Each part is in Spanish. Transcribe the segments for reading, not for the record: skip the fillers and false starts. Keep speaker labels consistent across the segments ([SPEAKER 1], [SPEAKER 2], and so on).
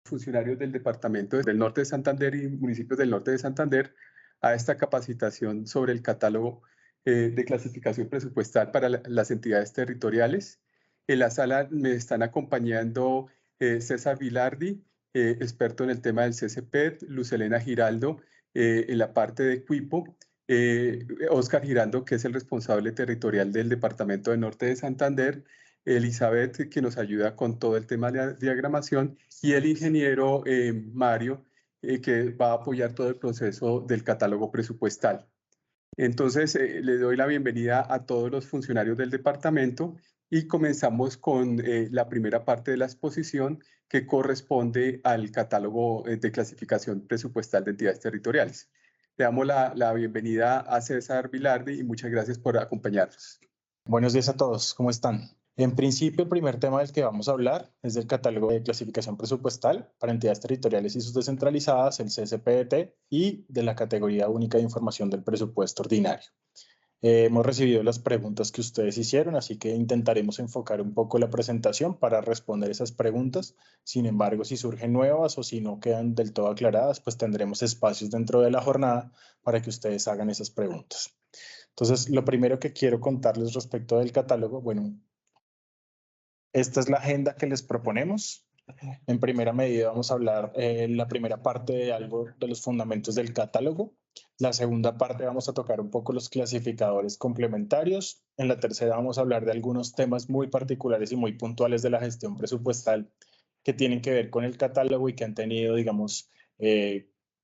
[SPEAKER 1] funcionarios del departamento del norte de Santander y municipios del norte de Santander a esta capacitación sobre el catálogo de clasificación presupuestal para las entidades territoriales. En la sala me están acompañando César Vilardi, experto en el tema del CCPET, Luz Elena Giraldo, en la parte de Cuipo, Oscar Giraldo, que es el responsable territorial del departamento del norte de Santander, Elizabeth, que nos ayuda con todo el tema de la diagramación, y el ingeniero Mario, que va a apoyar todo el proceso del catálogo presupuestal. Entonces, le doy la bienvenida a todos los funcionarios del departamento y comenzamos con la primera parte de la exposición que corresponde al catálogo de clasificación presupuestal de entidades territoriales. Le damos la bienvenida a César Vilardi y muchas gracias por acompañarnos.
[SPEAKER 2] Buenos días a todos, ¿cómo están? En principio, el primer tema del que vamos a hablar es del catálogo de clasificación presupuestal para entidades territoriales y sus descentralizadas, el CSPET, y de la categoría única de información del presupuesto ordinario. Hemos recibido las preguntas que ustedes hicieron, así que intentaremos enfocar un poco la presentación para responder esas preguntas. Sin embargo, si surgen nuevas o si no quedan del todo aclaradas, pues tendremos espacios dentro de la jornada para que ustedes hagan esas preguntas. Entonces, lo primero que quiero contarles respecto del catálogo, bueno, esta es la agenda que les proponemos. En primera medida vamos a hablar la primera parte de algo de los fundamentos del catálogo. La segunda parte vamos a tocar un poco los clasificadores complementarios. En la tercera vamos a hablar de algunos temas muy particulares y muy puntuales de la gestión presupuestal que tienen que ver con el catálogo y que han tenido, digamos,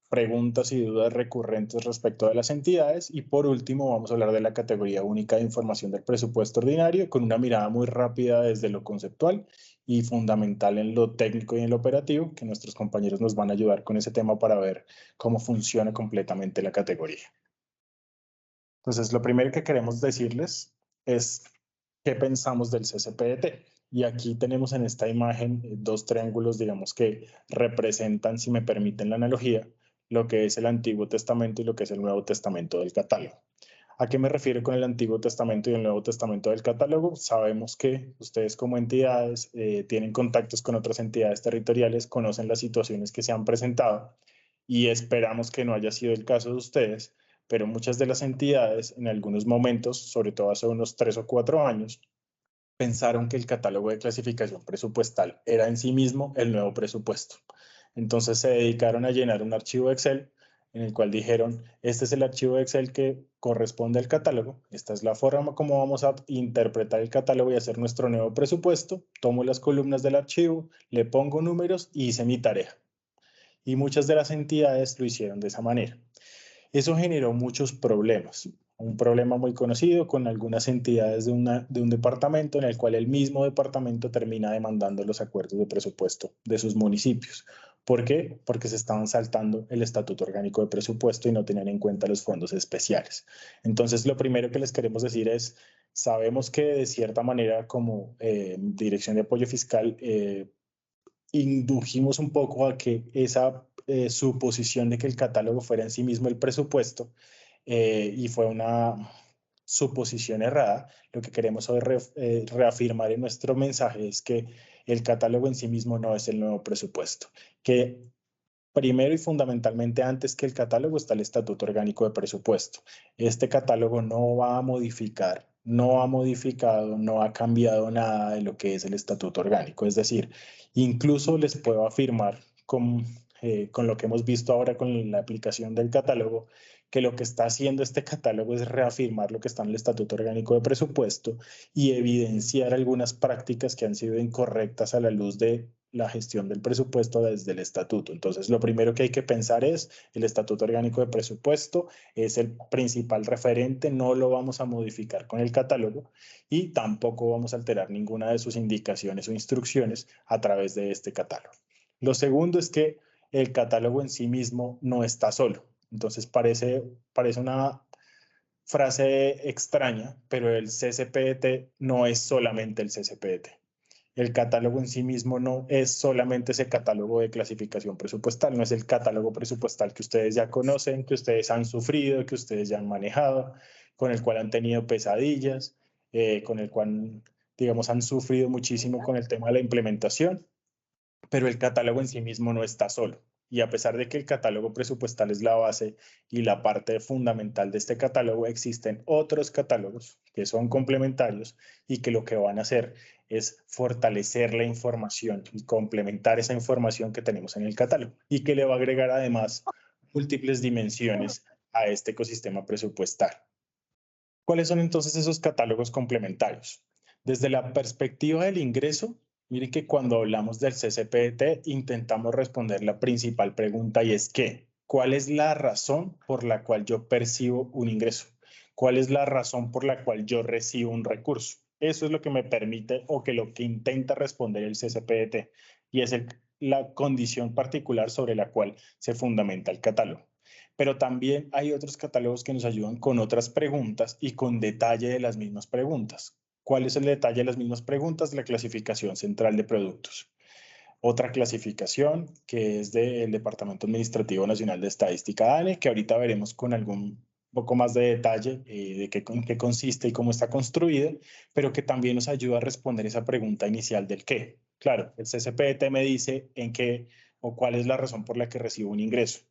[SPEAKER 2] preguntas y dudas recurrentes respecto de las entidades. Y por último vamos a hablar de la categoría única de información del presupuesto ordinario con una mirada muy rápida desde lo conceptual y fundamental en lo técnico y en lo operativo, que nuestros compañeros nos van a ayudar con ese tema para ver cómo funciona completamente la categoría. Entonces, lo primero que queremos decirles es qué pensamos del CSPET. Y aquí tenemos en esta imagen dos triángulos, digamos, que representan, si me permiten la analogía, lo que es el Antiguo Testamento y lo que es el Nuevo Testamento del catálogo. ¿A qué me refiero con el Antiguo Testamento y el Nuevo Testamento del catálogo? Sabemos que ustedes como entidades tienen contactos con otras entidades territoriales, conocen las situaciones que se han presentado y esperamos que no haya sido el caso de ustedes, pero muchas de las entidades en algunos momentos, sobre todo hace unos 3 o 4 años, pensaron que el catálogo de clasificación presupuestal era en sí mismo el nuevo presupuesto. Entonces se dedicaron a llenar un archivo Excel en el cual dijeron, este es el archivo Excel que corresponde al catálogo, esta es la forma como vamos a interpretar el catálogo y hacer nuestro nuevo presupuesto, tomo las columnas del archivo, le pongo números y hice mi tarea. Y muchas de las entidades lo hicieron de esa manera. Eso generó muchos problemas. Un problema muy conocido con algunas entidades de un departamento en el cual el mismo departamento termina demandando los acuerdos de presupuesto de sus municipios. ¿Por qué? Porque se estaban saltando el Estatuto Orgánico de Presupuesto y no tenían en cuenta los fondos especiales. Entonces, lo primero que les queremos decir es, sabemos que de cierta manera como Dirección de Apoyo Fiscal indujimos un poco a que esa suposición de que el catálogo fuera en sí mismo el presupuesto y fue una suposición errada. Lo que queremos hoy reafirmar en nuestro mensaje es que el catálogo en sí mismo no es el nuevo presupuesto, que primero y fundamentalmente antes que el catálogo está el Estatuto Orgánico de Presupuesto. Este catálogo no va a modificar, no ha modificado, no ha cambiado nada de lo que es el Estatuto Orgánico. Es decir, incluso les puedo afirmar con lo que hemos visto ahora con la aplicación del catálogo, que lo que está haciendo este catálogo es reafirmar lo que está en el Estatuto Orgánico de Presupuesto y evidenciar algunas prácticas que han sido incorrectas a la luz de la gestión del presupuesto desde el estatuto. Entonces, lo primero que hay que pensar es el Estatuto Orgánico de Presupuesto es el principal referente, no lo vamos a modificar con el catálogo y tampoco vamos a alterar ninguna de sus indicaciones o instrucciones a través de este catálogo. Lo segundo es que el catálogo en sí mismo no está solo. Entonces, parece una frase extraña, pero el CSPET no es solamente el CSPET. El catálogo en sí mismo no es solamente ese catálogo de clasificación presupuestal, no es el catálogo presupuestal que ustedes ya conocen, que ustedes han sufrido, que ustedes ya han manejado, con el cual han tenido pesadillas, con el cual, digamos, han sufrido muchísimo con el tema de la implementación. pero el catálogo en sí mismo no está solo. Y a pesar de que el catálogo presupuestal es la base y la parte fundamental de este catálogo, existen otros catálogos que son complementarios y que lo que van a hacer es fortalecer la información y complementar esa información que tenemos en el catálogo y que le va a agregar además múltiples dimensiones a este ecosistema presupuestal. ¿Cuáles son entonces esos catálogos complementarios? Desde la perspectiva del ingreso, miren que cuando hablamos del CCPT intentamos responder la principal pregunta y es que, ¿cuál es la razón por la cual yo percibo un ingreso? ¿Cuál es la razón por la cual yo recibo un recurso? Eso es lo que me permite o que lo que intenta responder el CCPT y es la condición particular sobre la cual se fundamenta el catálogo. Pero también hay otros catálogos que nos ayudan con otras preguntas y con detalle de las mismas preguntas. ¿Cuál es el detalle de las mismas preguntas? La clasificación central de productos. Otra clasificación que es del Departamento Administrativo Nacional de Estadística, DANE, que ahorita veremos con algún poco más de detalle de en qué consiste y cómo está construida, pero que también nos ayuda a responder esa pregunta inicial del qué. Claro, el CCPT me dice en qué o cuál es la razón por la que recibo un ingreso,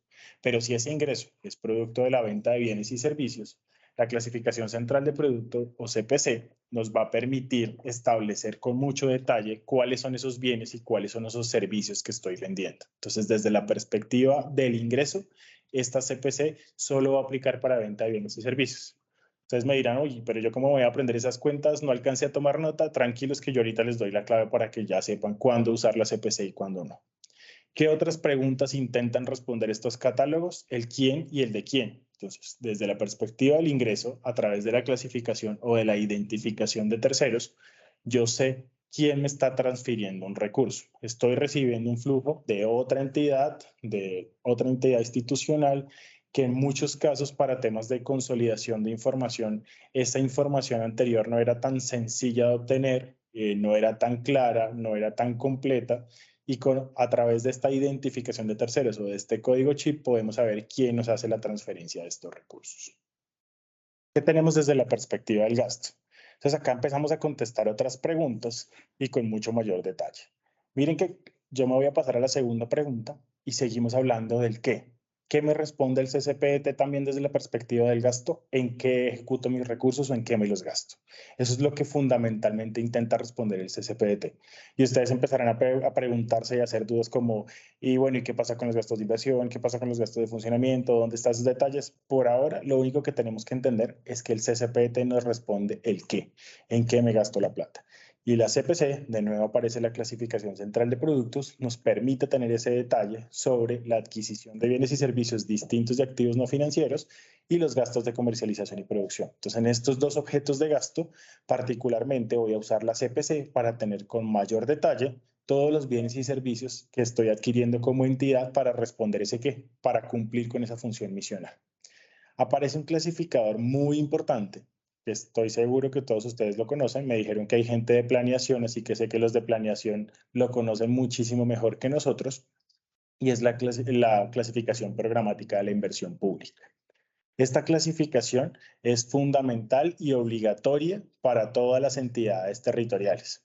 [SPEAKER 2] pero si ese ingreso es producto de la venta de bienes y servicios, la clasificación central de producto o CPC nos va a permitir establecer con mucho detalle cuáles son esos bienes y cuáles son esos servicios que estoy vendiendo. Entonces, desde la perspectiva del ingreso, esta CPC solo va a aplicar para venta de bienes y servicios. Entonces me dirán, oye, pero yo cómo voy a aprender esas cuentas, no alcancé a tomar nota, tranquilos que yo ahorita les doy la clave para que ya sepan cuándo usar la CPC y cuándo no. ¿Qué otras preguntas intentan responder estos catálogos? El quién y el de quién. Entonces, desde la perspectiva del ingreso, a través de la clasificación o de la identificación de terceros, yo sé quién me está transfiriendo un recurso. Estoy recibiendo un flujo de otra entidad institucional, que en muchos casos para temas de consolidación de información, esa información anterior no era tan sencilla de obtener, no era tan clara, no era tan completa y a través de esta identificación de terceros o de este código chip podemos saber quién nos hace la transferencia de estos recursos. ¿Qué tenemos desde la perspectiva del gasto? Entonces acá empezamos a contestar otras preguntas y con mucho mayor detalle. Miren que yo me voy a pasar a la segunda pregunta y seguimos hablando del qué. ¿Qué me responde el CCPT también desde la perspectiva del gasto? ¿En qué ejecuto mis recursos o en qué me los gasto? Eso es lo que fundamentalmente intenta responder el CCPT. Y ustedes empezarán a preguntarse y a hacer dudas como, y bueno, ¿y qué pasa con los gastos de inversión? ¿Qué pasa con los gastos de funcionamiento? ¿Dónde están esos detalles? Por ahora, lo único que tenemos que entender es que el CCPT nos responde el qué, en qué me gasto la plata. Y la CPC, de nuevo aparece la clasificación central de productos, nos permite tener ese detalle sobre la adquisición de bienes y servicios distintos de activos no financieros y los gastos de comercialización y producción. Entonces, en estos dos objetos de gasto, particularmente voy a usar la CPC para tener con mayor detalle todos los bienes y servicios que estoy adquiriendo como entidad para responder ese qué, para cumplir con esa función misional. Aparece un clasificador muy importante, que estoy seguro que todos ustedes lo conocen. Me dijeron que hay gente de planeación, así que sé que los de planeación lo conocen muchísimo mejor que nosotros, y es la clasificación programática de la inversión pública. Esta clasificación es fundamental y obligatoria para todas las entidades territoriales.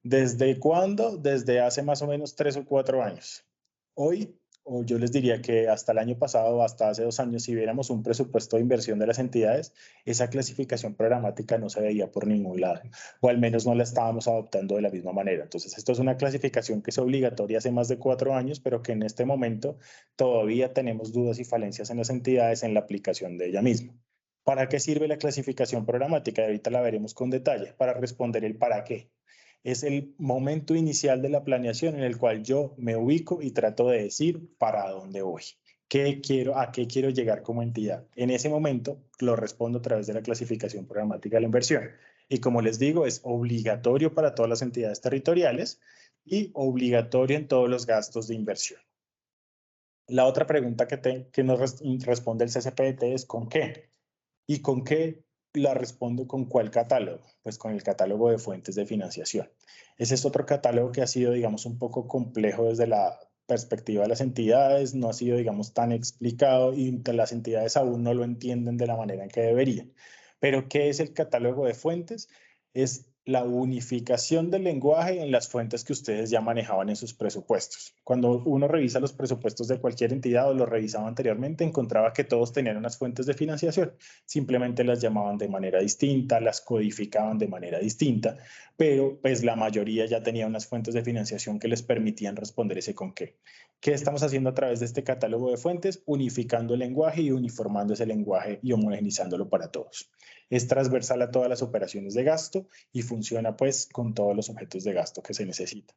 [SPEAKER 2] ¿Desde cuándo? Desde hace más o menos 3 o 4 años. Hoy, o yo les diría que hasta el año pasado, hasta hace 2 años, si viéramos un presupuesto de inversión de las entidades, esa clasificación programática no se veía por ningún lado, o al menos no la estábamos adoptando de la misma manera. Entonces, esto es una clasificación que es obligatoria hace más de 4 años, pero que en este momento todavía tenemos dudas y falencias en las entidades en la aplicación de ella misma. ¿Para qué sirve la clasificación programática? Ahorita la veremos con detalle, para responder el para qué. Es el momento inicial de la planeación en el cual yo me ubico y trato de decir para dónde voy, a qué quiero llegar como entidad. En ese momento lo respondo a través de la clasificación programática de la inversión. Y como les digo, es obligatorio para todas las entidades territoriales y obligatorio en todos los gastos de inversión. La otra pregunta que nos responde el CCPT es ¿con qué? ¿Y con qué la respondo con cuál catálogo? Pues con el catálogo de fuentes de financiación. Ese es otro catálogo que ha sido, digamos, un poco complejo desde la perspectiva de las entidades, no ha sido, digamos, tan explicado y las entidades aún no lo entienden de la manera en que deberían. Pero, ¿qué es el catálogo de fuentes? Es la unificación del lenguaje en las fuentes que ustedes ya manejaban en sus presupuestos. Cuando uno revisa los presupuestos de cualquier entidad o los revisaba anteriormente, encontraba que todos tenían unas fuentes de financiación. Simplemente las llamaban de manera distinta, las codificaban de manera distinta, pero pues la mayoría ya tenía unas fuentes de financiación que les permitían responder ese con qué. ¿Qué estamos haciendo a través de este catálogo de fuentes? Unificando el lenguaje y uniformando ese lenguaje y homogeneizándolo para todos. Es transversal a todas las operaciones de gasto y funciona pues con todos los objetos de gasto que se necesitan.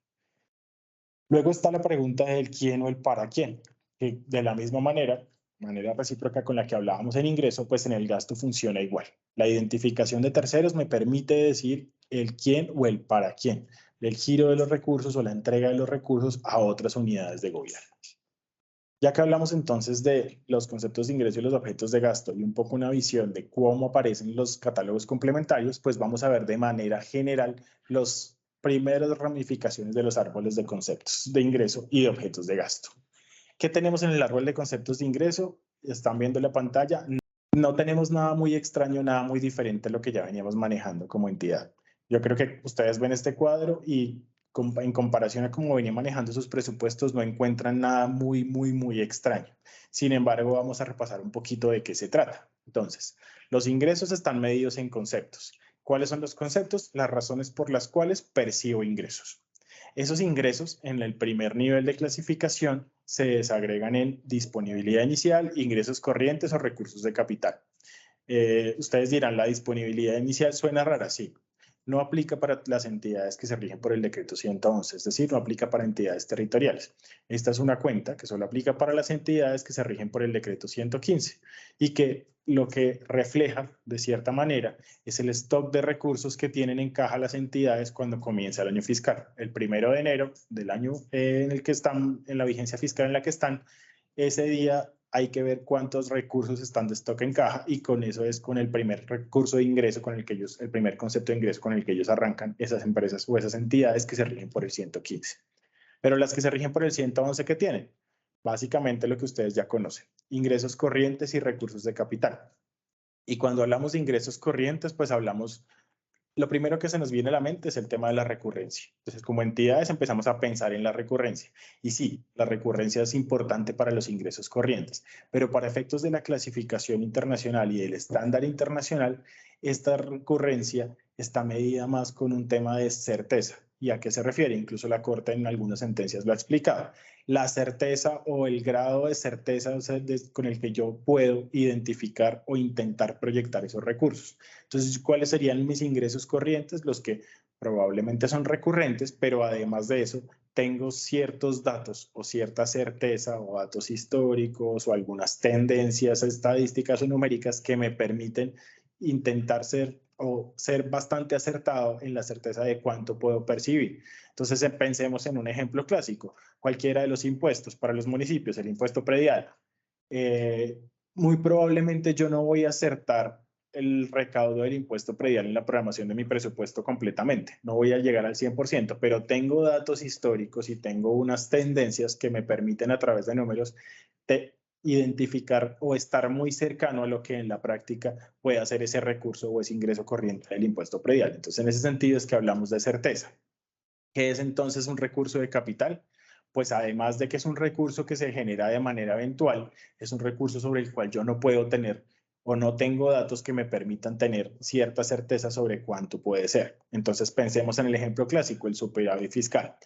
[SPEAKER 2] Luego está la pregunta del quién o el para quién, que de la misma manera recíproca con la que hablábamos en ingreso, pues en el gasto funciona igual. La identificación de terceros me permite decir el quién o el para quién, el giro de los recursos o la entrega de los recursos a otras unidades de gobierno. Ya que hablamos entonces de los conceptos de ingreso y los objetos de gasto y un poco una visión de cómo aparecen los catálogos complementarios, pues vamos a ver de manera general los primeras ramificaciones de los árboles de conceptos de ingreso y de objetos de gasto. ¿Qué tenemos en el árbol de conceptos de ingreso? Están viendo la pantalla. No tenemos nada muy extraño, nada muy diferente a lo que ya veníamos manejando como entidad. Yo creo que ustedes ven este cuadro y en comparación a cómo venía manejando sus presupuestos, no encuentran nada muy extraño. Sin embargo, vamos a repasar un poquito de qué se trata. Entonces, los ingresos están medidos en conceptos. ¿Cuáles son los conceptos? Las razones por las cuales percibo ingresos. Esos ingresos en el primer nivel de clasificación se desagregan en disponibilidad inicial, ingresos corrientes o recursos de capital. Ustedes dirán, la disponibilidad inicial suena rara, sí. No aplica para las entidades que se rigen por el decreto 111, es decir, no aplica para entidades territoriales. Esta es una cuenta que solo aplica para las entidades que se rigen por el decreto 115 y que lo que refleja, de cierta manera, es el stock de recursos que tienen en caja las entidades cuando comienza el año fiscal. El 1 de enero del año en el que están, en la vigencia fiscal en la que están, ese día hay que ver cuántos recursos están de stock en caja y con eso es con el primer recurso de ingreso con el que ellos, el primer concepto de ingreso con el que ellos arrancan esas empresas o esas entidades que se rigen por el 115. Pero las que se rigen por el 111, ¿qué tienen? Básicamente lo que ustedes ya conocen, ingresos corrientes y recursos de capital. Y cuando hablamos de ingresos corrientes, pues hablamos, lo primero que se nos viene a la mente es el tema de la recurrencia. Entonces, como entidades empezamos a pensar en la recurrencia. Y sí, la recurrencia es importante para los ingresos corrientes, pero para efectos de la clasificación internacional y del estándar internacional, esta recurrencia está medida más con un tema de certeza. ¿Y a qué se refiere? Incluso la Corte en algunas sentencias lo ha explicado. La certeza o el grado de certeza con el que yo puedo identificar o intentar proyectar esos recursos. Entonces, ¿cuáles serían mis ingresos corrientes? Los que probablemente son recurrentes, pero además de eso, tengo ciertos datos o cierta certeza o datos históricos o algunas tendencias estadísticas o numéricas que me permiten intentar ser bastante acertado en la certeza de cuánto puedo percibir. Entonces, pensemos en un ejemplo clásico. Cualquiera de los impuestos para los municipios, el impuesto predial. Muy probablemente yo no voy a acertar el recaudo del impuesto predial en la programación de mi presupuesto completamente. No voy a llegar al 100%, pero tengo datos históricos y tengo unas tendencias que me permiten a través de números identificar o estar muy cercano a lo que en la práctica puede hacer ese recurso o ese ingreso corriente del impuesto predial. Entonces, en ese sentido es que hablamos de certeza. ¿Qué es entonces un recurso de capital? Pues además de que es un recurso que se genera de manera eventual, es un recurso sobre el cual yo no puedo tener o no tengo datos que me permitan tener cierta certeza sobre cuánto puede ser. Entonces pensemos en el ejemplo clásico, el superávit fiscal.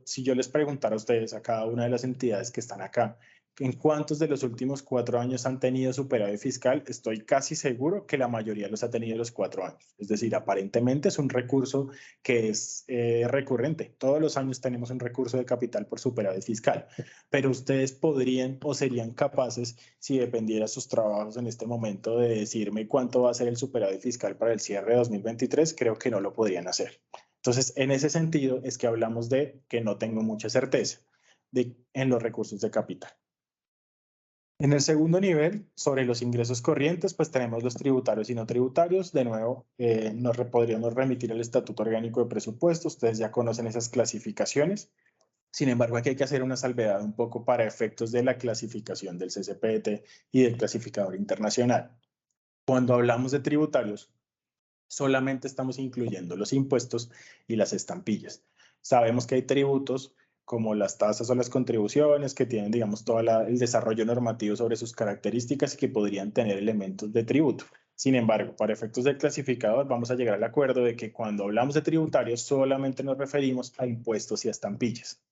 [SPEAKER 2] Si yo les preguntara a ustedes, a cada una de las entidades que están acá, ¿en cuántos de los últimos 4 años han tenido superávit fiscal? Estoy casi seguro que la mayoría los ha tenido los 4 años. Es decir, aparentemente es un recurso que es recurrente. Todos los años tenemos un recurso de capital por superávit fiscal, pero ustedes podrían o serían capaces, si dependiera sus trabajos en este momento, de decirme cuánto va a ser el superávit fiscal para el cierre de 2023. Creo que no lo podrían hacer. Entonces, en ese sentido es que hablamos de que no tengo mucha certeza en los recursos de capital. En el segundo nivel, sobre los ingresos corrientes, pues tenemos los tributarios y no tributarios. De nuevo, podríamos remitir al Estatuto Orgánico de Presupuesto. Ustedes ya conocen esas clasificaciones. Sin embargo, aquí hay que hacer una salvedad un poco para efectos de la clasificación del CCPT y del clasificador internacional. Cuando hablamos de tributarios, solamente estamos incluyendo los impuestos y las estampillas. Sabemos que hay tributos como las tasas o las contribuciones que tienen, digamos, todo el desarrollo normativo sobre sus características y que podrían tener elementos de tributo. Sin embargo, para efectos del clasificador, vamos a llegar al acuerdo de que cuando hablamos de tributarios solamente nos referimos a impuestos y a estampillas.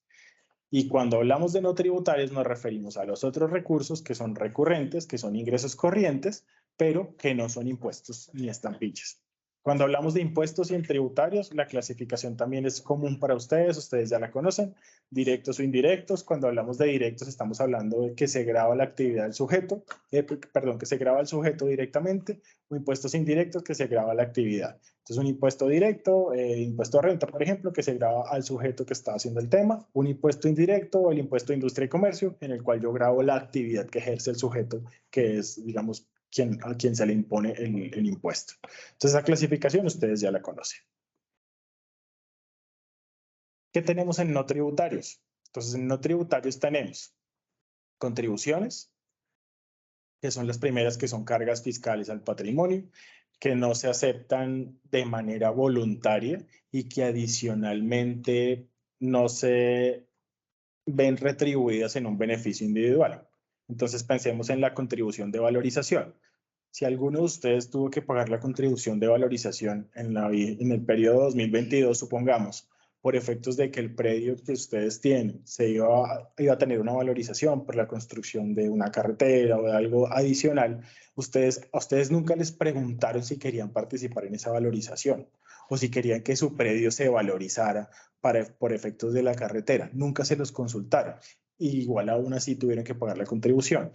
[SPEAKER 2] Y cuando hablamos de no tributarios nos referimos a los otros recursos que son recurrentes, que son ingresos corrientes, pero que no son impuestos ni estampillas. Cuando hablamos de impuestos y en tributarios, la clasificación también es común para ustedes ya la conocen, directos o indirectos. Cuando hablamos de directos estamos hablando de que se grava la actividad del sujeto, que se grava el sujeto directamente, o impuestos indirectos que se grava la actividad. Entonces un impuesto directo, impuesto a renta, por ejemplo, que se grava al sujeto que está haciendo el tema, un impuesto indirecto, el impuesto de industria y comercio, en el cual yo gravo la actividad que ejerce el sujeto, que es, digamos, a quien se le impone el impuesto. Entonces, esa clasificación ustedes ya la conocen. ¿Qué tenemos en no tributarios? Entonces, en no tributarios tenemos contribuciones, que son las primeras que son cargas fiscales al patrimonio, que no se aceptan de manera voluntaria y que adicionalmente no se ven retribuidas en un beneficio individual. Entonces, pensemos en la contribución de valorización. Si alguno de ustedes tuvo que pagar la contribución de valorización en el periodo 2022, supongamos, por efectos de que el predio que ustedes tienen iba a tener una valorización por la construcción de una carretera o de algo adicional, a ustedes nunca les preguntaron si querían participar en esa valorización o si querían que su predio se valorizara por efectos de la carretera. Nunca se los consultaron. Y igual aún así tuvieron que pagar la contribución.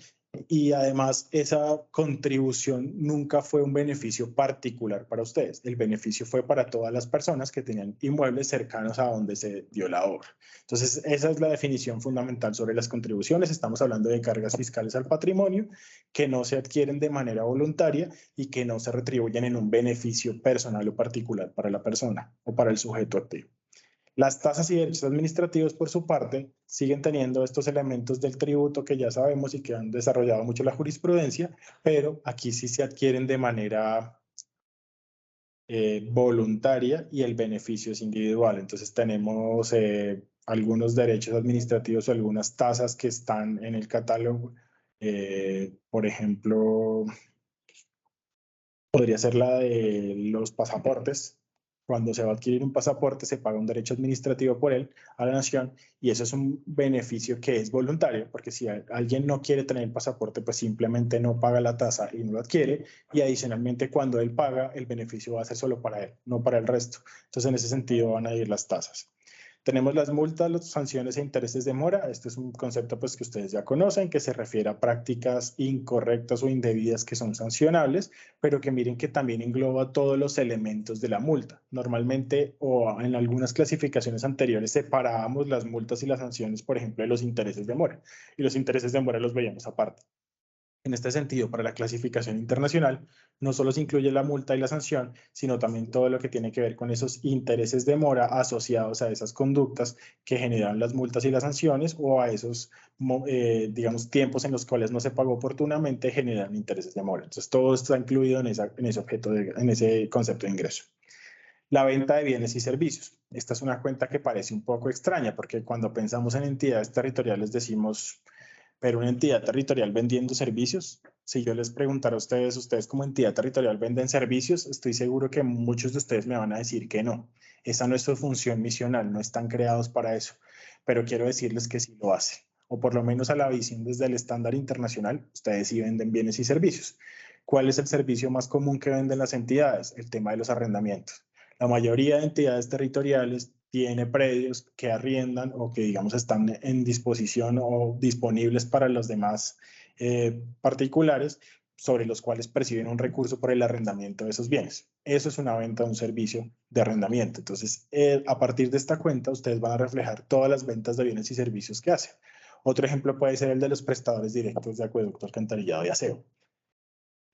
[SPEAKER 2] Y además esa contribución nunca fue un beneficio particular para ustedes. El beneficio fue para todas las personas que tenían inmuebles cercanos a donde se dio la obra. Entonces, esa es la definición fundamental sobre las contribuciones. Estamos hablando de cargas fiscales al patrimonio que no se adquieren de manera voluntaria y que no se retribuyen en un beneficio personal o particular para la persona o para el sujeto activo. Las tasas y derechos administrativos, por su parte, siguen teniendo estos elementos del tributo que ya sabemos y que han desarrollado mucho la jurisprudencia, pero aquí sí se adquieren de manera voluntaria y el beneficio es individual. Entonces tenemos algunos derechos administrativos o algunas tasas que están en el catálogo. Por ejemplo, podría ser la de los pasaportes. Cuando se va a adquirir un pasaporte, se paga un derecho administrativo por él a la nación y eso es un beneficio que es voluntario, porque si alguien no quiere tener el pasaporte, pues simplemente no paga la tasa y no lo adquiere y adicionalmente cuando él paga, el beneficio va a ser solo para él, no para el resto. Entonces, en ese sentido van a ir las tasas. Tenemos las multas, las sanciones e intereses de mora. Este es un concepto pues, que ustedes ya conocen, que se refiere a prácticas incorrectas o indebidas que son sancionables, pero que miren que también engloba todos los elementos de la multa. Normalmente, o en algunas clasificaciones anteriores, separábamos las multas y las sanciones, por ejemplo, de los intereses de mora. Y los intereses de mora los veíamos aparte. En este sentido, para la clasificación internacional, no solo se incluye la multa y la sanción, sino también todo lo que tiene que ver con esos intereses de mora asociados a esas conductas que generan las multas y las sanciones o a esos, digamos, tiempos en los cuales no se pagó oportunamente generan intereses de mora. Entonces, todo está incluido en ese concepto de ingreso. La venta de bienes y servicios. Esta es una cuenta que parece un poco extraña porque cuando pensamos en entidades territoriales decimos... Pero una entidad territorial vendiendo servicios, si yo les preguntara a ustedes como entidad territorial venden servicios, estoy seguro que muchos de ustedes me van a decir que no. Esa no es su función misional, no están creados para eso. Pero quiero decirles que sí lo hacen. O por lo menos a la visión desde el estándar internacional, ustedes sí venden bienes y servicios. ¿Cuál es el servicio más común que venden las entidades? El tema de los arrendamientos. La mayoría de entidades territoriales tiene predios que arriendan o que, digamos, están en disposición o disponibles para los demás particulares sobre los cuales perciben un recurso por el arrendamiento de esos bienes. Eso es una venta de un servicio de arrendamiento. Entonces, a partir de esta cuenta, ustedes van a reflejar todas las ventas de bienes y servicios que hacen. Otro ejemplo puede ser el de los prestadores directos de acueducto, alcantarillado y aseo.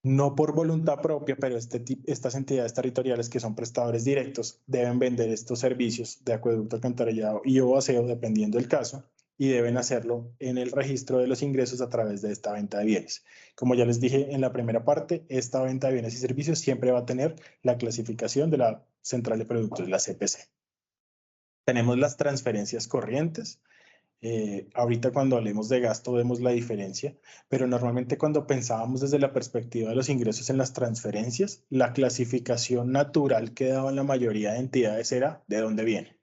[SPEAKER 2] No por voluntad propia, pero estas entidades territoriales que son prestadores directos deben vender estos servicios de acueducto, alcantarillado y o aseo, dependiendo del caso, y deben hacerlo en el registro de los ingresos a través de esta venta de bienes. Como ya les dije en la primera parte, esta venta de bienes y servicios siempre va a tener la clasificación de la Central de Productos, la CPC. Tenemos las transferencias corrientes. Ahorita cuando hablemos de gasto vemos la diferencia, pero normalmente cuando pensábamos desde la perspectiva de los ingresos en las transferencias, la clasificación natural que daban la mayoría de entidades era de dónde viene.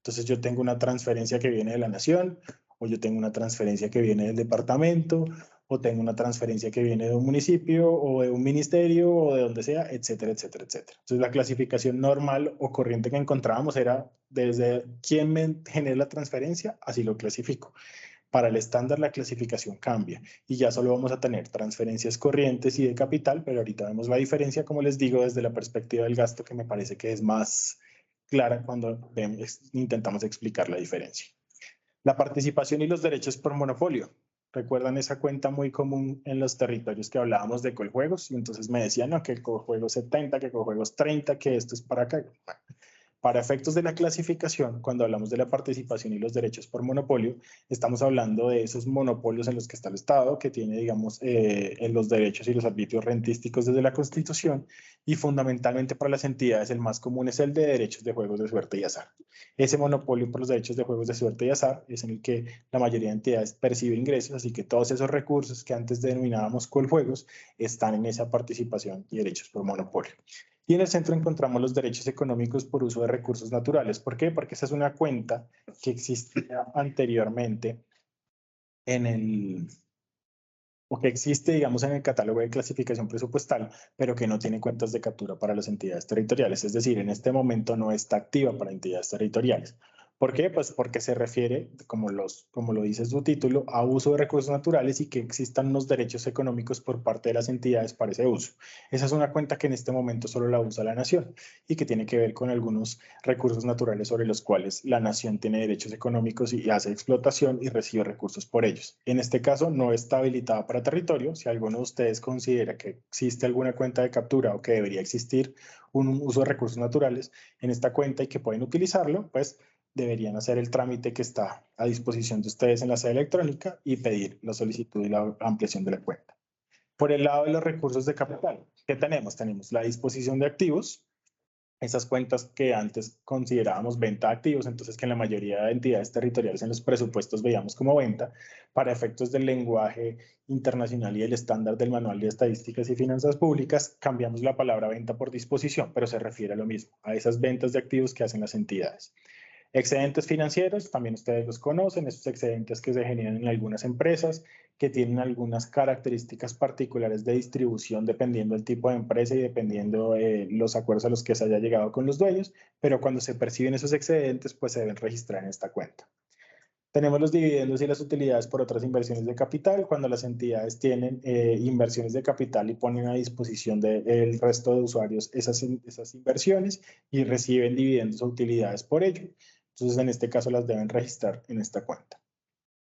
[SPEAKER 2] Entonces yo tengo una transferencia que viene de la nación, o yo tengo una transferencia que viene del departamento, o tengo una transferencia que viene de un municipio, o de un ministerio, o de donde sea, etcétera, etcétera, etcétera. Entonces la clasificación normal o corriente que encontrábamos era desde quién me genera la transferencia, así lo clasifico. Para el estándar la clasificación cambia y ya solo vamos a tener transferencias corrientes y de capital, pero ahorita vemos la diferencia, como les digo, desde la perspectiva del gasto, que me parece que es más clara cuando intentamos explicar la diferencia. La participación y los derechos por monopolio. ¿Recuerdan esa cuenta muy común en los territorios que hablábamos de Coljuegos? Y entonces me decían, no, que Coljuegos 70, que Coljuegos 30, que esto es para acá. Bueno, para efectos de la clasificación, cuando hablamos de la participación y los derechos por monopolio, estamos hablando de esos monopolios en los que está el Estado, que tiene, digamos, en los derechos y los arbitrios rentísticos desde la Constitución, y fundamentalmente para las entidades el más común es el de derechos de juegos de suerte y azar. Ese monopolio por los derechos de juegos de suerte y azar es en el que la mayoría de entidades percibe ingresos, así que todos esos recursos que antes denominábamos coljuegos están en esa participación y derechos por monopolio. Y en el centro encontramos los derechos económicos por uso de recursos naturales. ¿Por qué? Porque esa es una cuenta que existía anteriormente o que existe, digamos, en el catálogo de clasificación presupuestal, pero que no tiene cuentas de captura para las entidades territoriales. Es decir, en este momento no está activa para entidades territoriales. ¿Por qué? Pues porque se refiere, como lo dice su título, a uso de recursos naturales y que existan unos derechos económicos por parte de las entidades para ese uso. Esa es una cuenta que en este momento solo la usa la nación y que tiene que ver con algunos recursos naturales sobre los cuales la nación tiene derechos económicos y hace explotación y recibe recursos por ellos. En este caso no está habilitada para territorio. Si alguno de ustedes considera que existe alguna cuenta de captura o que debería existir un uso de recursos naturales en esta cuenta y que pueden utilizarlo, pues deberían hacer el trámite que está a disposición de ustedes en la sede electrónica y pedir la solicitud y la ampliación de la cuenta. Por el lado de los recursos de capital, ¿qué tenemos? Tenemos la disposición de activos, esas cuentas que antes considerábamos venta de activos, entonces que en la mayoría de entidades territoriales en los presupuestos veíamos como venta. Para efectos del lenguaje internacional y el estándar del Manual de Estadísticas y Finanzas Públicas, cambiamos la palabra venta por disposición, pero se refiere a lo mismo, a esas ventas de activos que hacen las entidades. Excedentes financieros, también ustedes los conocen, esos excedentes que se generan en algunas empresas, que tienen algunas características particulares de distribución dependiendo del tipo de empresa y dependiendo los acuerdos a los que se haya llegado con los dueños, pero cuando se perciben esos excedentes, pues se deben registrar en esta cuenta. Tenemos los dividendos y las utilidades por otras inversiones de capital, cuando las entidades tienen inversiones de capital y ponen a disposición del resto de usuarios esas inversiones y reciben dividendos o utilidades por ello. Entonces, en este caso las deben registrar en esta cuenta.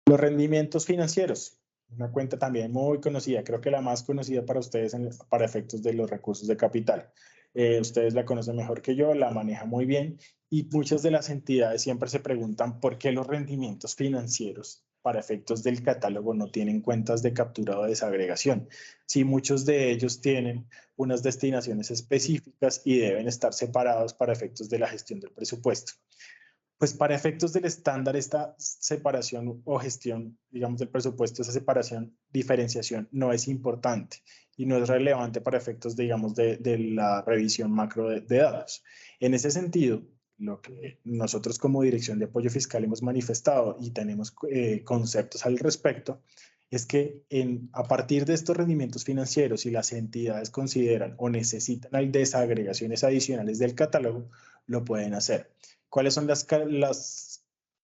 [SPEAKER 2] Los rendimientos financieros, una cuenta también muy conocida, creo que la más conocida para ustedes para efectos de los recursos de capital. Ustedes la conocen mejor que yo, la manejan muy bien y muchas de las entidades siempre se preguntan por qué los rendimientos financieros para efectos del catálogo no tienen cuentas de captura o desagregación. Si muchos de ellos tienen unas destinaciones específicas y deben estar separados para efectos de la gestión del presupuesto. Pues para efectos del estándar, esta separación o gestión, digamos, del presupuesto, esa separación, diferenciación, no es importante y no es relevante para efectos, digamos, de la revisión macro de datos. En ese sentido, lo que nosotros como Dirección de Apoyo Fiscal hemos manifestado y tenemos conceptos al respecto, es que a partir de estos rendimientos financieros, si las entidades consideran o necesitan desagregaciones adicionales del catálogo, lo pueden hacer. ¿Cuáles son las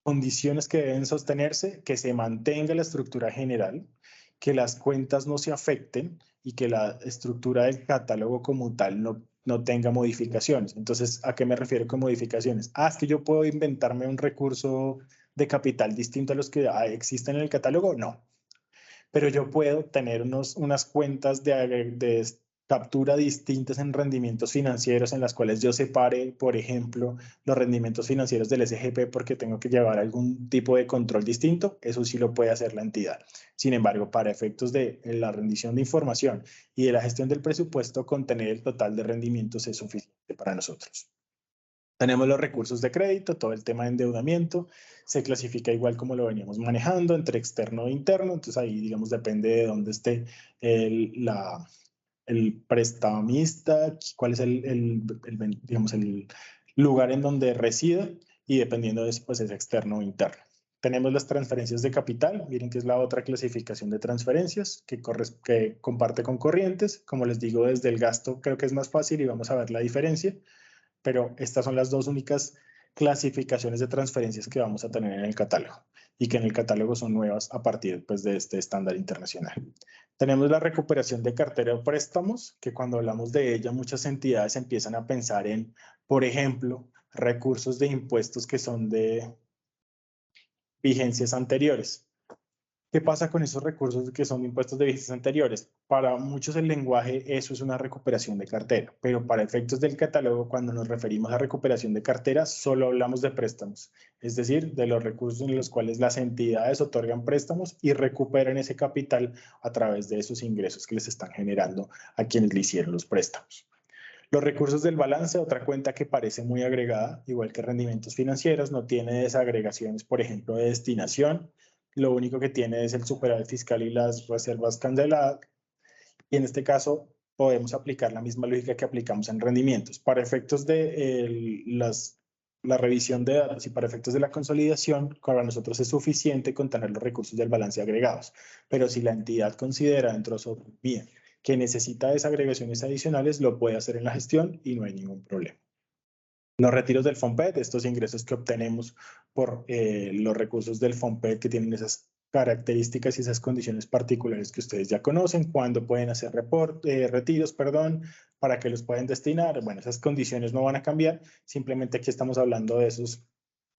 [SPEAKER 2] condiciones que deben sostenerse? Que se mantenga la estructura general, que las cuentas no se afecten y que la estructura del catálogo como tal no tenga modificaciones. Entonces, ¿a qué me refiero con modificaciones? Es que yo puedo inventarme un recurso de capital distinto a los que existen en el catálogo. No. Pero yo puedo tener unas cuentas de captura distintas en rendimientos financieros en las cuales yo separe, por ejemplo, los rendimientos financieros del SGP porque tengo que llevar algún tipo de control distinto, eso sí lo puede hacer la entidad. Sin embargo, para efectos de la rendición de información y de la gestión del presupuesto, contener el total de rendimientos es suficiente para nosotros. Tenemos los recursos de crédito, todo el tema de endeudamiento, se clasifica igual como lo veníamos manejando, entre externo e interno, entonces ahí, digamos, depende de dónde esté el prestamista, cuál es digamos, el lugar en donde reside, y dependiendo de eso, pues es externo o interno. Tenemos las transferencias de capital, miren que es la otra clasificación de transferencias que comparte con corrientes. Como les digo, desde el gasto creo que es más fácil y vamos a ver la diferencia, pero estas son las dos únicas clasificaciones de transferencias que vamos a tener en el catálogo y que en el catálogo son nuevas a partir, pues, de este estándar internacional. Tenemos la recuperación de cartera o préstamos, que cuando hablamos de ella muchas entidades empiezan a pensar en, por ejemplo, recursos de impuestos que son de vigencias anteriores. ¿Qué pasa con esos recursos que son impuestos de vigencias anteriores? Para muchos el lenguaje eso es una recuperación de cartera, pero para efectos del catálogo, cuando nos referimos a recuperación de cartera, solo hablamos de préstamos, es decir, de los recursos en los cuales las entidades otorgan préstamos y recuperan ese capital a través de esos ingresos que les están generando a quienes le hicieron los préstamos. Los recursos del balance, otra cuenta que parece muy agregada, igual que rendimientos financieros, no tiene desagregaciones, por ejemplo, de destinación. Lo único que tiene es el superávit fiscal y las reservas canceladas. Y en este caso podemos aplicar la misma lógica que aplicamos en rendimientos. Para efectos de la revisión de datos y para efectos de la consolidación, para nosotros es suficiente con tener los recursos del balance agregados. Pero si la entidad considera dentro de su bien que necesita desagregaciones adicionales, lo puede hacer en la gestión y no hay ningún problema. Los retiros del FOMPET, estos ingresos que obtenemos por los recursos del FOMPET que tienen esas características y esas condiciones particulares que ustedes ya conocen, cuándo pueden hacer retiros, para que los pueden destinar. Bueno, esas condiciones no van a cambiar, simplemente aquí estamos hablando de esos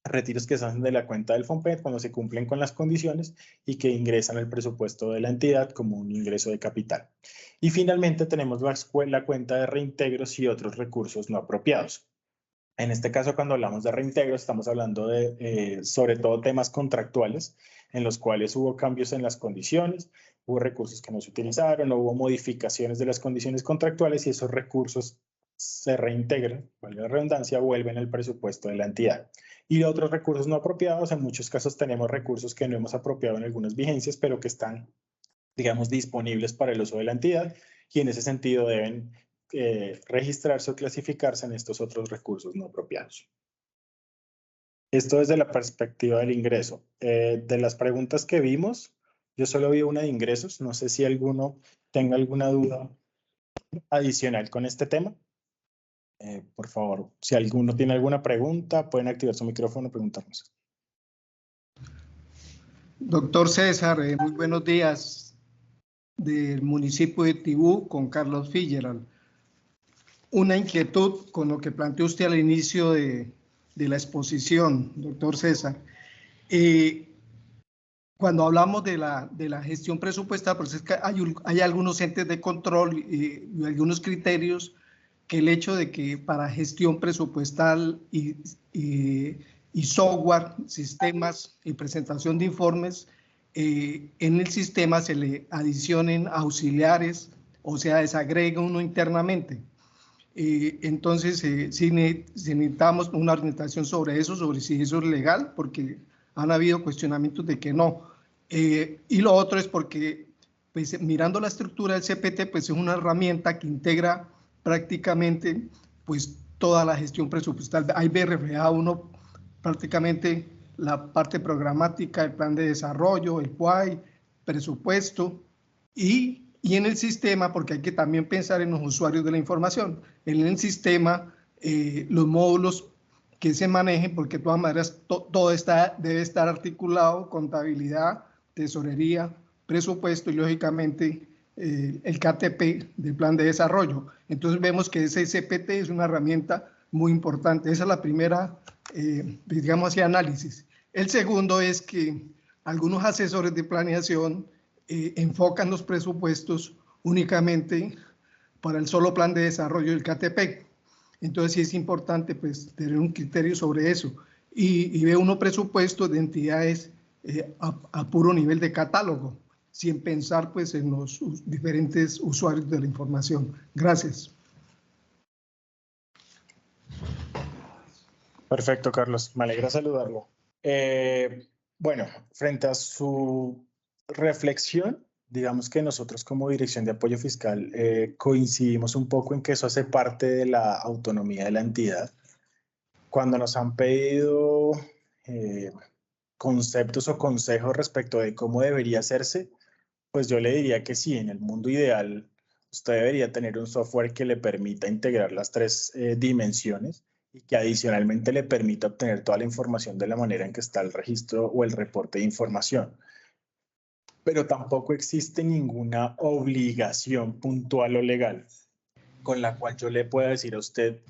[SPEAKER 2] retiros que se hacen de la cuenta del FOMPET cuando se cumplen con las condiciones y que ingresan al presupuesto de la entidad como un ingreso de capital. Y finalmente tenemos la cuenta de reintegros y otros recursos no apropiados. En este caso, cuando hablamos de reintegros, estamos hablando de, sobre todo, temas contractuales en los cuales hubo cambios en las condiciones, hubo recursos que no se utilizaron, hubo modificaciones de las condiciones contractuales y esos recursos se reintegran, valga la redundancia, vuelven al presupuesto de la entidad. Y otros recursos no apropiados, en muchos casos tenemos recursos que no hemos apropiado en algunas vigencias, pero que están, digamos, disponibles para el uso de la entidad y en ese sentido deben registrarse o clasificarse en estos otros recursos no apropiados. Esto desde la perspectiva del ingreso. De las preguntas que vimos, yo solo vi una de ingresos. No sé si alguno tenga alguna duda adicional con este tema. Por favor, si alguno tiene alguna pregunta, pueden activar su micrófono y preguntarnos.
[SPEAKER 3] Doctor César, muy buenos días. Del municipio de Tibú con Carlos Fitzgerald. Una inquietud con lo que planteó usted al inicio de la exposición, doctor César. Cuando hablamos de la gestión presupuestal, pues es que hay algunos entes de control y algunos criterios que el hecho de que para gestión presupuestal y software, sistemas y presentación de informes, en el sistema se le adicionen auxiliares, o sea, desagrega uno internamente. Entonces, si necesitamos una orientación sobre eso, sobre si eso es legal, porque han habido cuestionamientos de que no. Y lo otro es porque, pues, mirando la estructura del CPT, pues es una herramienta que integra prácticamente, pues, toda la gestión presupuestal. Ahí ve reflejado uno prácticamente la parte programática, el plan de desarrollo, el PUAI, presupuesto y en el sistema, porque hay que también pensar en los usuarios de la información, en el sistema, los módulos que se manejen, porque de todas maneras todo debe estar articulado, contabilidad, tesorería, presupuesto y lógicamente el KTP del plan de desarrollo. Entonces vemos que ese CPT es una herramienta muy importante. Esa es la primera, digamos así, análisis. El segundo es que algunos asesores de planeación enfocan los presupuestos únicamente para el solo plan de desarrollo del KTP. Entonces sí es importante pues tener un criterio sobre eso. Y ve uno presupuestos de entidades a puro nivel de catálogo, sin pensar pues en los diferentes usuarios de la información. Gracias.
[SPEAKER 2] Perfecto, Carlos. Me alegra saludarlo. Bueno, frente a su reflexión, digamos que nosotros como Dirección de Apoyo Fiscal coincidimos un poco en que eso hace parte de la autonomía de la entidad. Cuando nos han pedido conceptos o consejos respecto de cómo debería hacerse, pues yo le diría que sí, en el mundo ideal usted debería tener un software que le permita integrar las tres dimensiones y que adicionalmente le permita obtener toda la información de la manera en que está el registro o el reporte de información. Pero tampoco existe ninguna obligación puntual o legal con la cual yo le pueda decir a usted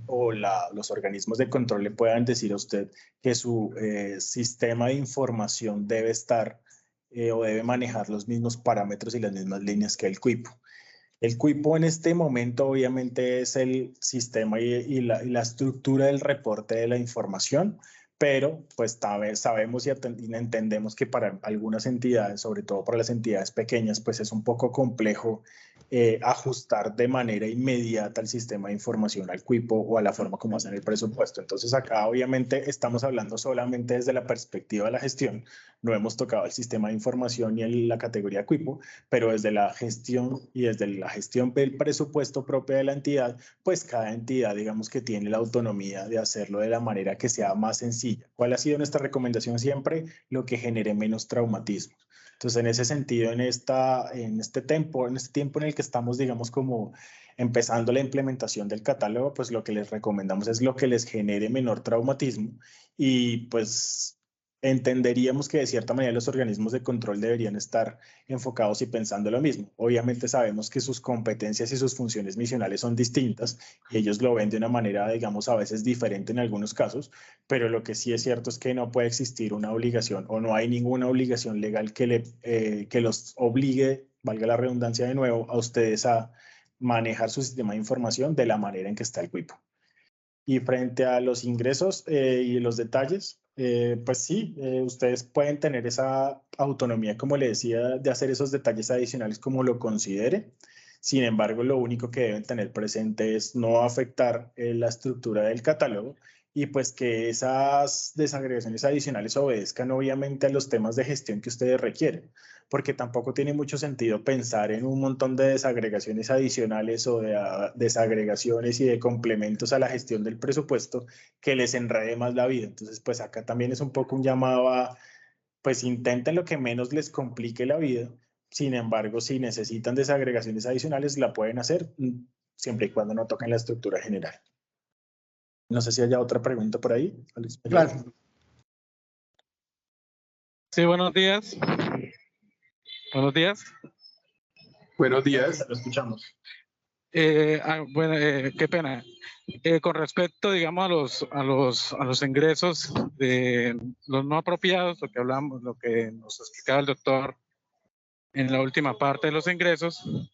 [SPEAKER 2] o los organismos de control le puedan decir a usted que su sistema de información debe estar o debe manejar los mismos parámetros y las mismas líneas que el CUIPO. El CUIPO en este momento obviamente es el sistema y la estructura del reporte de la información, pero pues sabemos y entendemos que para algunas entidades, sobre todo para las entidades pequeñas, pues es un poco complejo ajustar de manera inmediata el sistema de información al CUIPO o a la forma como hacen el presupuesto. Entonces acá obviamente estamos hablando solamente desde la perspectiva de la gestión, no hemos tocado el sistema de información ni la categoría CUIPO, pero desde la gestión y desde la gestión del presupuesto propio de la entidad, pues cada entidad digamos que tiene la autonomía de hacerlo de la manera que sea más sencilla. ¿Cuál ha sido nuestra recomendación siempre? Lo que genere menos traumatismos. Entonces, en ese sentido, en este tiempo en el que estamos, digamos, como empezando la implementación del catálogo, pues lo que les recomendamos es lo que les genere menor traumatismo y pues entenderíamos que de cierta manera los organismos de control deberían estar enfocados y pensando lo mismo. Obviamente sabemos que sus competencias y sus funciones misionales son distintas y ellos lo ven de una manera, digamos, a veces diferente en algunos casos, pero lo que sí es cierto es que no puede existir una obligación o no hay ninguna obligación legal que los obligue, valga la redundancia de nuevo, a ustedes a manejar su sistema de información de la manera en que está el CUIPO. Y frente a los ingresos y los detalles, pues sí, ustedes pueden tener esa autonomía, como le decía, de hacer esos detalles adicionales como lo considere. Sin embargo, lo único que deben tener presente es no afectar la estructura del catálogo y pues que esas desagregaciones adicionales obedezcan obviamente a los temas de gestión que ustedes requieren, porque tampoco tiene mucho sentido pensar en un montón de desagregaciones adicionales o de desagregaciones y de complementos a la gestión del presupuesto que les enrede más la vida. Entonces, pues acá también es un poco un llamado a, pues intenten lo que menos les complique la vida. Sin embargo, si necesitan desagregaciones adicionales, la pueden hacer siempre y cuando no toquen la estructura general. No sé si haya otra pregunta por ahí.
[SPEAKER 3] Claro.
[SPEAKER 4] Sí, buenos días. Buenos días.
[SPEAKER 1] Buenos días.
[SPEAKER 2] Lo escuchamos.
[SPEAKER 4] Bueno, qué pena. Con respecto, digamos, a los ingresos de los no apropiados, lo que hablamos, lo que nos explicaba el doctor en la última parte de los ingresos,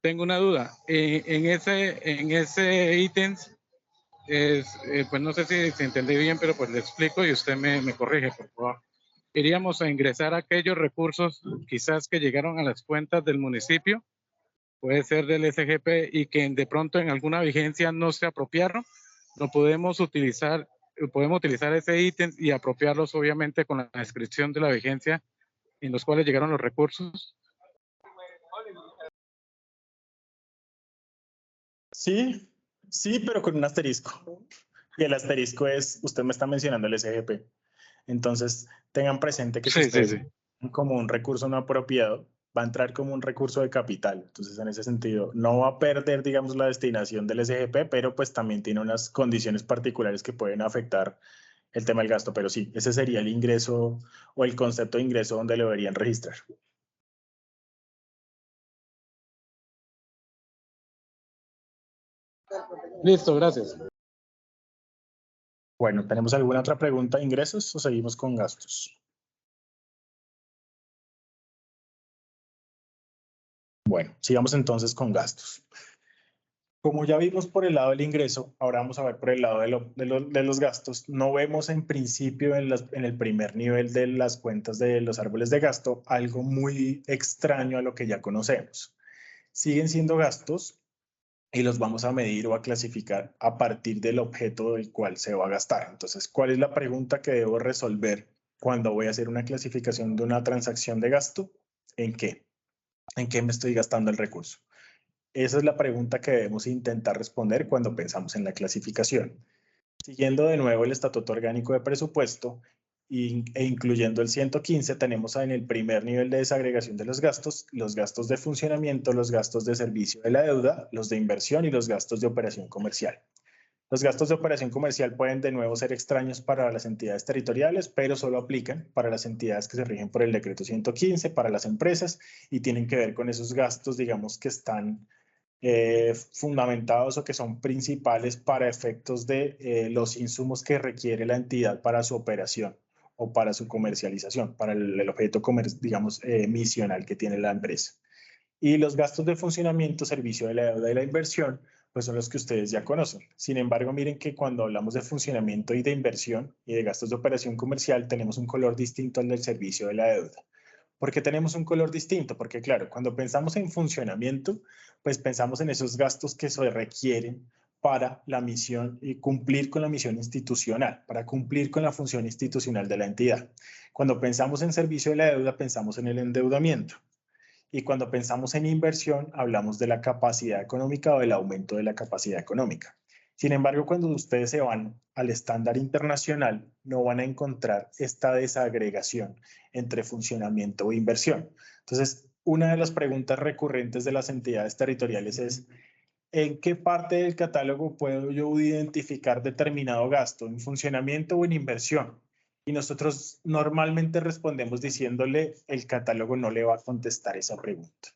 [SPEAKER 4] tengo una duda. En ese ítem, pues no sé si entendí bien, pero pues le explico y usted me corrige, por favor. Iríamos a ingresar aquellos recursos quizás que llegaron a las cuentas del municipio, puede ser del SGP, y que de pronto en alguna vigencia no se apropiaron. No podemos utilizar ese ítem y apropiarlos obviamente con la descripción de la vigencia en los cuales llegaron los recursos.
[SPEAKER 2] Sí, sí, pero con un asterisco. Y el asterisco es, usted me está mencionando el SGP. Entonces, tengan presente que si ustedes como un recurso no apropiado, va a entrar como un recurso de capital. Entonces, en ese sentido, no va a perder, digamos, la destinación del SGP, pero pues también tiene unas condiciones particulares que pueden afectar el tema del gasto. Pero sí, ese sería el ingreso o el concepto de ingreso donde lo deberían registrar.
[SPEAKER 4] Listo, gracias.
[SPEAKER 2] Bueno, ¿tenemos alguna otra pregunta de ingresos o seguimos con gastos? Bueno, sigamos entonces con gastos. Como ya vimos por el lado del ingreso, ahora vamos a ver por el lado de los gastos. No vemos en principio en el primer nivel de las cuentas de los árboles de gasto algo muy extraño a lo que ya conocemos. Siguen siendo gastos y los vamos a medir o a clasificar a partir del objeto del cual se va a gastar. Entonces, ¿cuál es la pregunta que debo resolver cuando voy a hacer una clasificación de una transacción de gasto? ¿En qué? ¿En qué me estoy gastando el recurso? Esa es la pregunta que debemos intentar responder cuando pensamos en la clasificación. Siguiendo de nuevo el Estatuto Orgánico de Presupuesto e incluyendo el 115, tenemos en el primer nivel de desagregación de los gastos de funcionamiento, los gastos de servicio de la deuda, los de inversión y los gastos de operación comercial. Los gastos de operación comercial pueden de nuevo ser extraños para las entidades territoriales, pero solo aplican para las entidades que se rigen por el decreto 115, para las empresas, y tienen que ver con esos gastos, digamos, que están fundamentados o que son principales para efectos de los insumos que requiere la entidad para su operación o para su comercialización, para el objeto, digamos, misional que tiene la empresa. Y los gastos de funcionamiento, servicio de la deuda y la inversión, pues son los que ustedes ya conocen. Sin embargo, miren que cuando hablamos de funcionamiento y de inversión y de gastos de operación comercial, tenemos un color distinto al del servicio de la deuda. ¿Por qué tenemos un color distinto? Porque claro, cuando pensamos en funcionamiento, pues pensamos en esos gastos que se requieren para la misión y cumplir con la misión institucional, para cumplir con la función institucional de la entidad. Cuando pensamos en servicio de la deuda, pensamos en el endeudamiento. Y cuando pensamos en inversión, hablamos de la capacidad económica o del aumento de la capacidad económica. Sin embargo, cuando ustedes se van al estándar internacional, no van a encontrar esta desagregación entre funcionamiento e inversión. Entonces, una de las preguntas recurrentes de las entidades territoriales es, ¿en qué parte del catálogo puedo yo identificar determinado gasto? ¿En funcionamiento o en inversión? Y nosotros normalmente respondemos diciéndole, el catálogo no le va a contestar esa pregunta.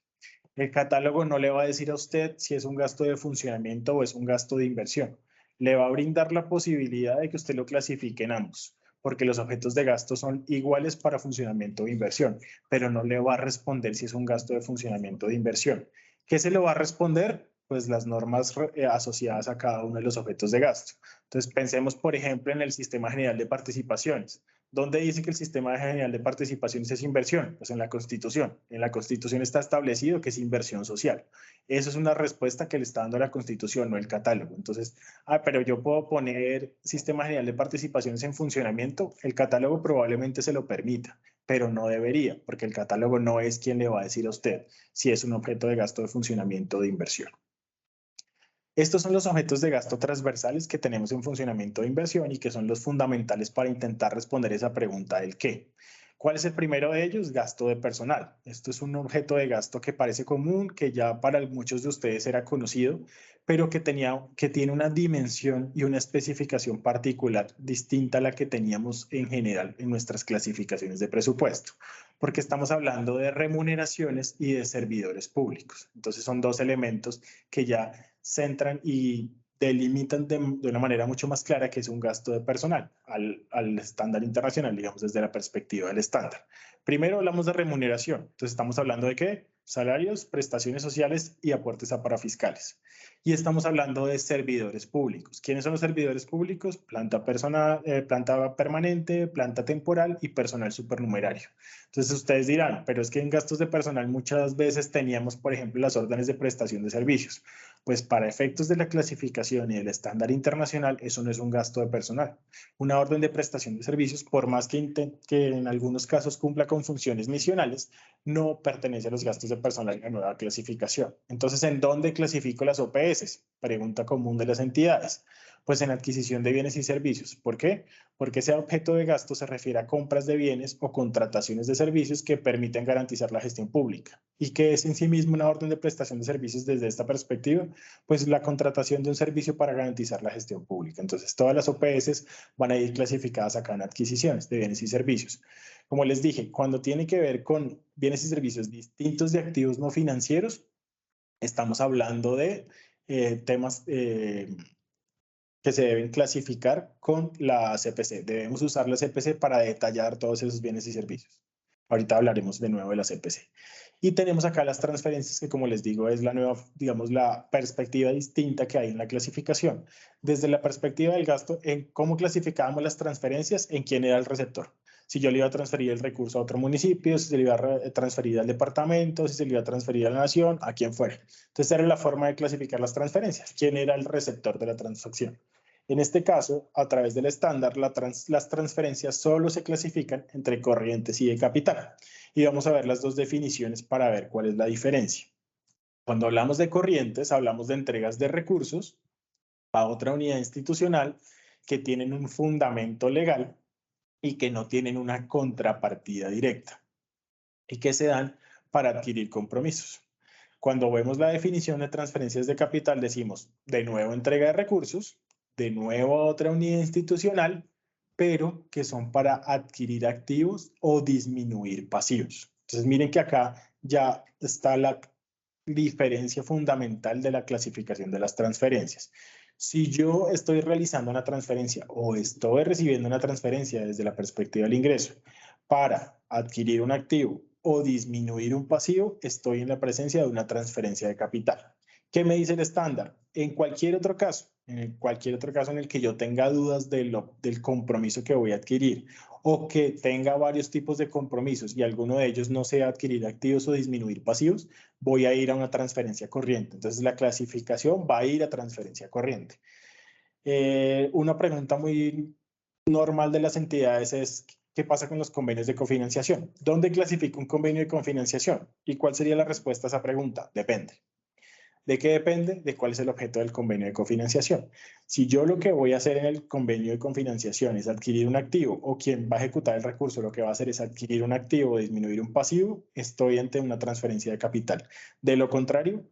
[SPEAKER 2] El catálogo no le va a decir a usted si es un gasto de funcionamiento o es un gasto de inversión. Le va a brindar la posibilidad de que usted lo clasifique en ambos, porque los objetos de gasto son iguales para funcionamiento o inversión, pero no le va a responder si es un gasto de funcionamiento o de inversión. ¿Qué se lo va a responder? Pues las normas asociadas a cada uno de los objetos de gasto. Entonces, pensemos, por ejemplo, en el Sistema General de Participaciones. ¿Dónde dice que el Sistema General de Participaciones es inversión? Pues en la Constitución. En la Constitución está establecido que es inversión social. Eso es una respuesta que le está dando la Constitución, no el catálogo. Entonces, pero yo puedo poner Sistema General de Participaciones en funcionamiento. El catálogo probablemente se lo permita, pero no debería, porque el catálogo no es quien le va a decir a usted si es un objeto de gasto de funcionamiento o de inversión. Estos son los objetos de gasto transversales que tenemos en funcionamiento de inversión y que son los fundamentales para intentar responder esa pregunta del qué. ¿Cuál es el primero de ellos? Gasto de personal. Esto es un objeto de gasto que parece común, que ya para muchos de ustedes era conocido, pero que tiene una dimensión y una especificación particular distinta a la que teníamos en general en nuestras clasificaciones de presupuesto, porque estamos hablando de remuneraciones y de servidores públicos. Entonces son dos elementos que ya centran y delimitan de una manera mucho más clara que es un gasto de personal al estándar internacional, digamos, desde la perspectiva del estándar. Primero hablamos de remuneración. Entonces estamos hablando de ¿qué? Salarios, prestaciones sociales y aportes a parafiscales. Y estamos hablando de servidores públicos. ¿Quiénes son los servidores públicos? Planta permanente, planta temporal y personal supernumerario. Entonces ustedes dirán, pero es que en gastos de personal muchas veces teníamos, por ejemplo, las órdenes de prestación de servicios. Pues para efectos de la clasificación y del estándar internacional, eso no es un gasto de personal. Una orden de prestación de servicios, por más que en algunos casos cumpla con funciones misionales, no pertenece a los gastos de personal en la nueva clasificación. Entonces, ¿en dónde clasifico las OPS? Pregunta común de las entidades. Pues en adquisición de bienes y servicios. ¿Por qué? Porque ese objeto de gasto se refiere a compras de bienes o contrataciones de servicios que permiten garantizar la gestión pública. ¿Y qué es en sí mismo una orden de prestación de servicios desde esta perspectiva? Pues la contratación de un servicio para garantizar la gestión pública. Entonces, todas las OPS van a ir clasificadas acá en adquisiciones de bienes y servicios. Como les dije, cuando tiene que ver con bienes y servicios distintos de activos no financieros, estamos hablando de temas que se deben clasificar con la CPC. Debemos usar la CPC para detallar todos esos bienes y servicios. Ahorita hablaremos de nuevo de la CPC. Y tenemos acá las transferencias, que como les digo, es la nueva, digamos, la perspectiva distinta que hay en la clasificación. Desde la perspectiva del gasto, en cómo clasificábamos las transferencias, en quién era el receptor. Si yo le iba a transferir el recurso a otro municipio, si se le iba a transferir al departamento, si se le iba a transferir a la nación, a quien fuera. Entonces, era la forma de clasificar las transferencias. ¿Quién era el receptor de la transacción? En este caso, a través del estándar, las transferencias solo se clasifican entre corrientes y de capital. Y vamos a ver las dos definiciones para ver cuál es la diferencia. Cuando hablamos de corrientes, hablamos de entregas de recursos a otra unidad institucional que tienen un fundamento legal y que no tienen una contrapartida directa y que se dan para adquirir compromisos. Cuando vemos la definición de transferencias de capital, decimos de nuevo entrega de recursos, de nuevo a otra unidad institucional, pero que son para adquirir activos o disminuir pasivos. Entonces miren que acá ya está la diferencia fundamental de la clasificación de las transferencias. Si yo estoy realizando una transferencia o estoy recibiendo una transferencia desde la perspectiva del ingreso para adquirir un activo o disminuir un pasivo, estoy en la presencia de una transferencia de capital. ¿Qué me dice el estándar? En cualquier otro caso en el que yo tenga dudas del compromiso que voy a adquirir o que tenga varios tipos de compromisos y alguno de ellos no sea adquirir activos o disminuir pasivos, voy a ir a una transferencia corriente. Entonces, la clasificación va a ir a transferencia corriente. Una pregunta muy normal de las entidades es, ¿qué pasa con los convenios de cofinanciación? ¿Dónde clasifico un convenio de cofinanciación? ¿Y cuál sería la respuesta a esa pregunta? Depende. ¿De qué depende? De cuál es el objeto del convenio de cofinanciación. Si yo lo que voy a hacer en el convenio de cofinanciación es adquirir un activo o quien va a ejecutar el recurso lo que va a hacer es adquirir un activo o disminuir un pasivo, estoy ante una transferencia de capital. De lo contrario,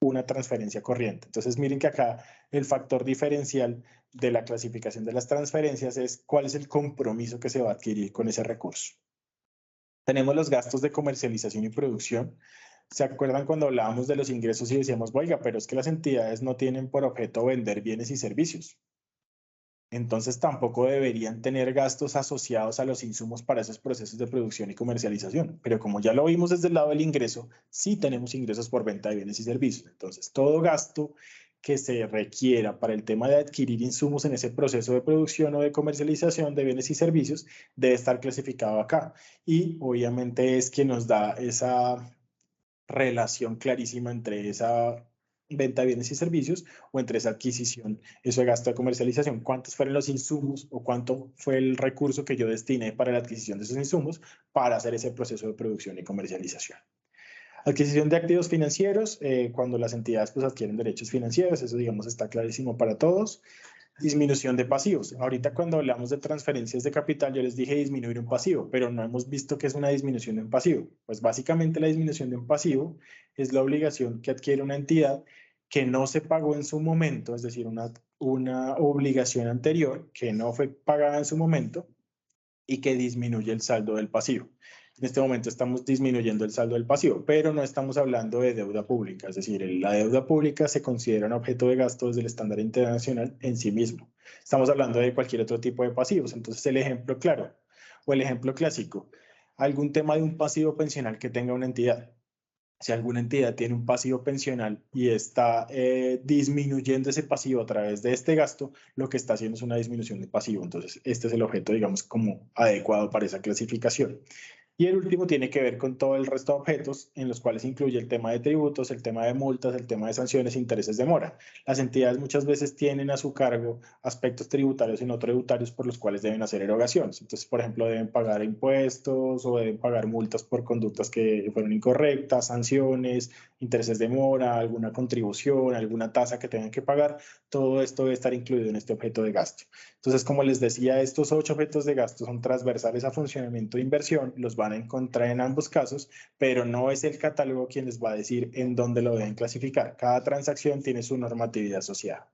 [SPEAKER 2] una transferencia corriente. Entonces miren que acá el factor diferencial de la clasificación de las transferencias es cuál es el compromiso que se va a adquirir con ese recurso. Tenemos los gastos de comercialización y producción. ¿Se acuerdan cuando hablábamos de los ingresos y decíamos, oiga, pero es que las entidades no tienen por objeto vender bienes y servicios? Entonces tampoco deberían tener gastos asociados a los insumos para esos procesos de producción y comercialización. Pero como ya lo vimos desde el lado del ingreso, sí tenemos ingresos por venta de bienes y servicios. Entonces todo gasto que se requiera para el tema de adquirir insumos en ese proceso de producción o de comercialización de bienes y servicios debe estar clasificado acá. Y obviamente es quien nos da esa relación clarísima entre esa venta de bienes y servicios o entre esa adquisición, eso de gasto de comercialización, cuántos fueron los insumos o cuánto fue el recurso que yo destiné para la adquisición de esos insumos para hacer ese proceso de producción y comercialización. Adquisición de activos financieros, cuando las entidades pues, adquieren derechos financieros, eso digamos está clarísimo para todos. Disminución de pasivos. Ahorita cuando hablamos de transferencias de capital, yo les dije disminuir un pasivo, pero no hemos visto qué es una disminución de un pasivo. Pues básicamente la disminución de un pasivo es la obligación que adquiere una entidad que no se pagó en su momento, es decir, una obligación anterior que no fue pagada en su momento y que disminuye el saldo del pasivo. En este momento estamos disminuyendo el saldo del pasivo, pero no estamos hablando de deuda pública, es decir, la deuda pública se considera un objeto de gasto desde el estándar internacional en sí mismo. Estamos hablando de cualquier otro tipo de pasivos. Entonces, el ejemplo claro o el ejemplo clásico, algún tema de un pasivo pensional que tenga una entidad. Si alguna entidad tiene un pasivo pensional y está disminuyendo ese pasivo a través de este gasto, lo que está haciendo es una disminución de pasivo. Entonces, este es el objeto, digamos, como adecuado para esa clasificación. Y el último tiene que ver con todo el resto de objetos en los cuales incluye el tema de tributos, el tema de multas, el tema de sanciones e intereses de mora. Las entidades muchas veces tienen a su cargo aspectos tributarios y no tributarios por los cuales deben hacer erogaciones. Entonces, por ejemplo, deben pagar impuestos o deben pagar multas por conductas que fueron incorrectas, sanciones, intereses de mora, alguna contribución, alguna tasa que tengan que pagar. Todo esto debe estar incluido en este objeto de gasto. Entonces, como les decía, estos 8 objetos de gasto son transversales a funcionamiento de inversión, los van a encontrar en ambos casos, pero no es el catálogo quien les va a decir en dónde lo deben clasificar. Cada transacción tiene su normatividad asociada.